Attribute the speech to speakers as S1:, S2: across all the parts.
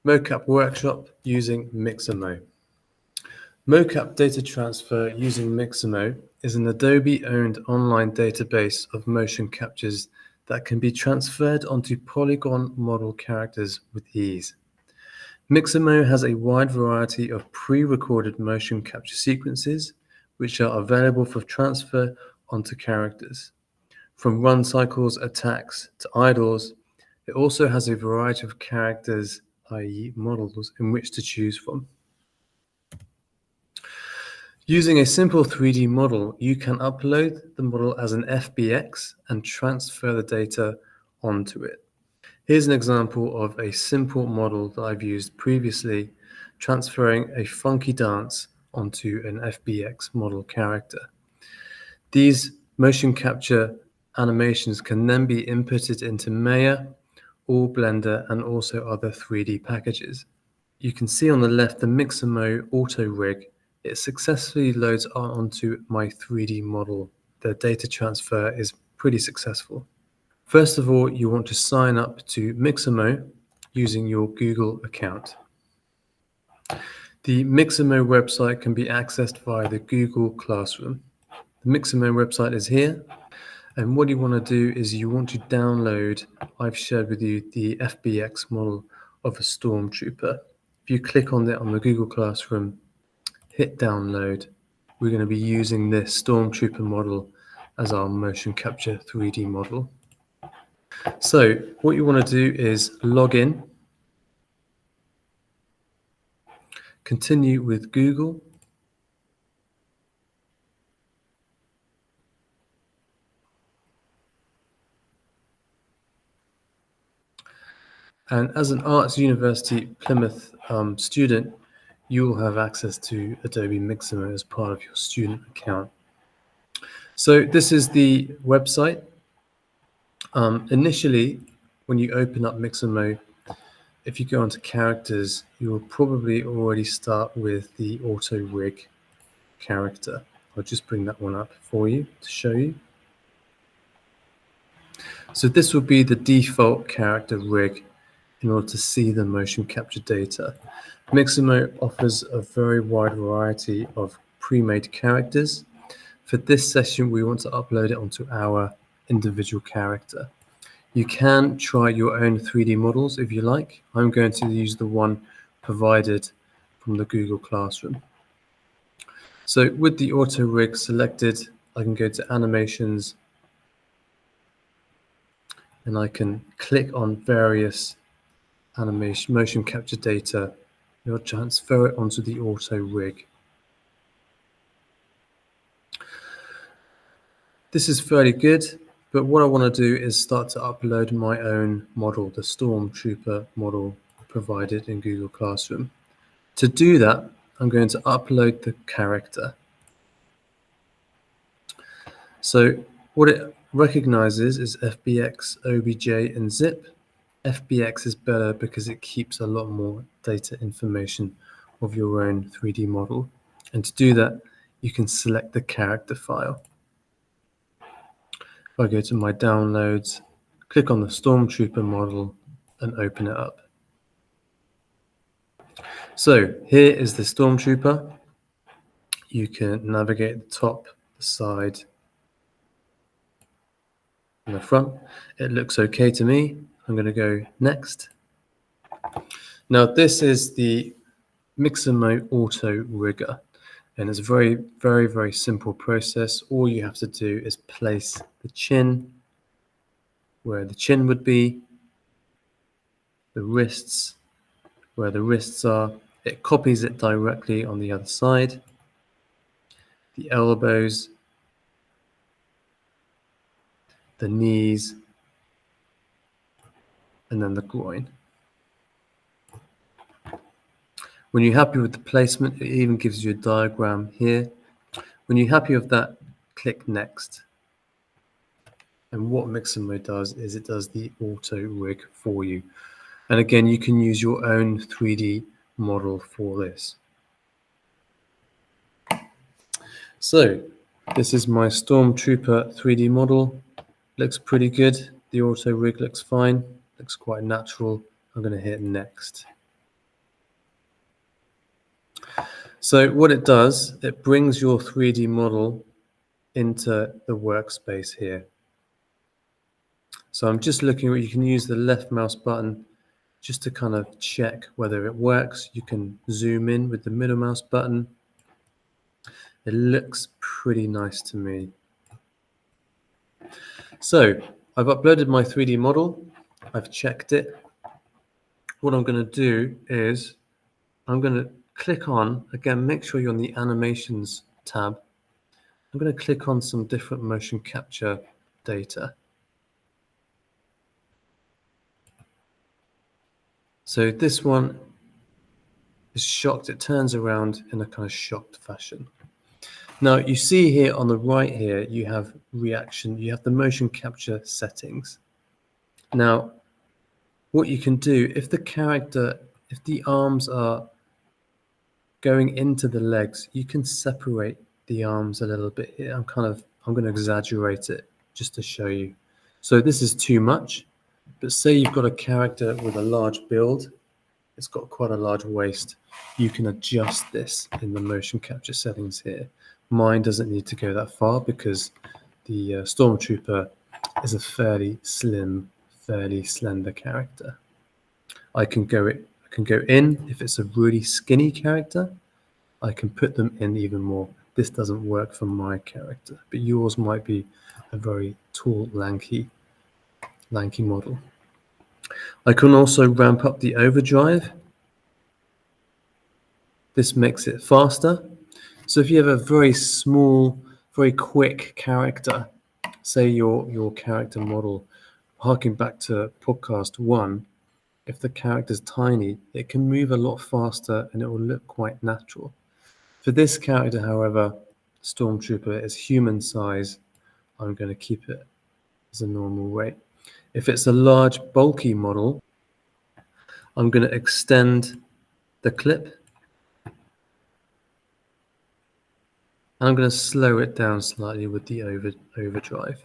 S1: Mocap workshop using Mixamo. Mocap data transfer using Mixamo is an Adobe-owned online database of motion captures that can be transferred onto polygon model characters with ease. Mixamo has a wide variety of pre-recorded motion capture sequences, which are available for transfer onto characters. From run cycles, attacks, to idles, it also has a variety of characters, i.e. models, in which to choose from. Using a simple 3D model, you can upload the model as an FBX and transfer the data onto it. Here's an example of a simple model that I've used previously, transferring a funky dance onto an FBX model character. These motion capture animations can then be inputted into Maya or Blender and also other 3D packages. You can see on the left the Mixamo auto rig. It successfully loads onto my 3D model. The data transfer is pretty successful. First of all, you want to sign up to Mixamo using your Google account. The Mixamo website can be accessed via the Google Classroom. The Mixamo website is here, and what you want to do is you want to download, I've shared with you the FBX model of a Stormtrooper. If you click on it on the Google Classroom, hit download, we're going to be using this Stormtrooper model as our motion capture 3D model. So what you want to do is log in, continue with Google, and as an Arts University Plymouth student, you will have access to Adobe Mixamo as part of your student account. So this is the website. Initially, when you open up Mixamo, if you go onto characters, you will probably already start with the auto rig character. I'll just bring that one up for you to show you. So this will be the default character rig in order to see the motion capture data. Mixamo offers a very wide variety of pre-made characters. For this session, we want to upload it onto our individual character. You can try your own 3D models if you like. I'm going to use the one provided from the Google Classroom. So with the auto rig selected, I can go to animations and I can click on various animation motion capture data. You'll transfer it onto the auto rig. This is fairly good, but what I want to do is start to upload my own model, the Stormtrooper model provided in Google Classroom. To do that, I'm going to upload the character. So what it recognizes is FBX, OBJ, and zip. FBX is better because it keeps a lot more data information of your own 3D model. And to do that, you can select the character file. If I go to my downloads, click on the Stormtrooper model and open it up. So here is the Stormtrooper. You can navigate the top, the side, and the front. It looks okay to me. I'm going to go next. Now this is the Mixamo Auto Rigger, and it's a very, very, very simple process. All you have to do is place the chin where the chin would be, the wrists where the wrists are. It copies it directly on the other side, the elbows, the knees, and then the groin. When you're happy with the placement, it even gives you a diagram here. When you're happy with that, click Next. And what Mixamo does is it does the auto rig for you. And again, you can use your own 3D model for this. So this is my Stormtrooper 3D model. Looks pretty good. The auto rig looks fine. Looks quite natural. I'm going to hit Next. So what it does, it brings your 3D model into the workspace here. So I'm just looking at, you can use the left mouse button just to kind of check whether it works. You can zoom in with the middle mouse button. It looks pretty nice to me. So I've uploaded my 3D model. I've checked it. What I'm going to do is I'm going to click on, again, make sure you're on the animations tab. I'm going to click on some different motion capture data. So this one is shocked. It turns around in a kind of shocked fashion. Now you see here on the right here, you have reaction, you have the motion capture settings. Now, what you can do, if the arms are going into the legs, you can separate the arms a little bit here. I'm going to exaggerate it just to show you. So this is too much, but say you've got a character with a large build, it's got quite a large waist. You can adjust this in the motion capture settings here. Mine doesn't need to go that far because the Stormtrooper is a fairly slim, fairly slender character. I can go in if it's a really skinny character. I can put them in even more. This doesn't work for my character, but yours might be a very tall, lanky model. I can also ramp up the overdrive. This makes it faster. So if you have a very small, very quick character, say your character model, harking back to podcast 1, if the character's tiny, it can move a lot faster and it will look quite natural. For this character, however, Stormtrooper is human size. I'm going to keep it as a normal weight. If it's a large, bulky model, I'm going to extend the clip. And I'm going to slow it down slightly with the overdrive.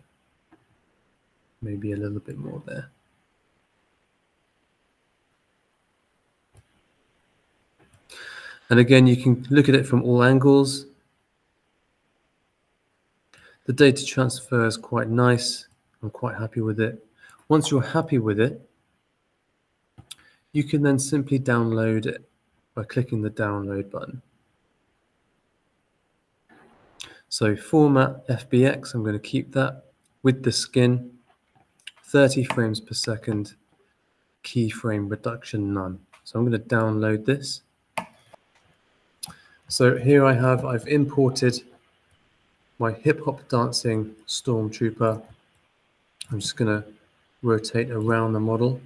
S1: Maybe a little bit more there. And again, you can look at it from all angles. The data transfer is quite nice. I'm quite happy with it. Once you're happy with it, you can then simply download it by clicking the download button. So format FBX, I'm going to keep that with the skin, 30 frames per second, keyframe reduction none. So I'm going to download this. So here I've imported my hip hop dancing Stormtrooper. I'm just going to rotate around the model.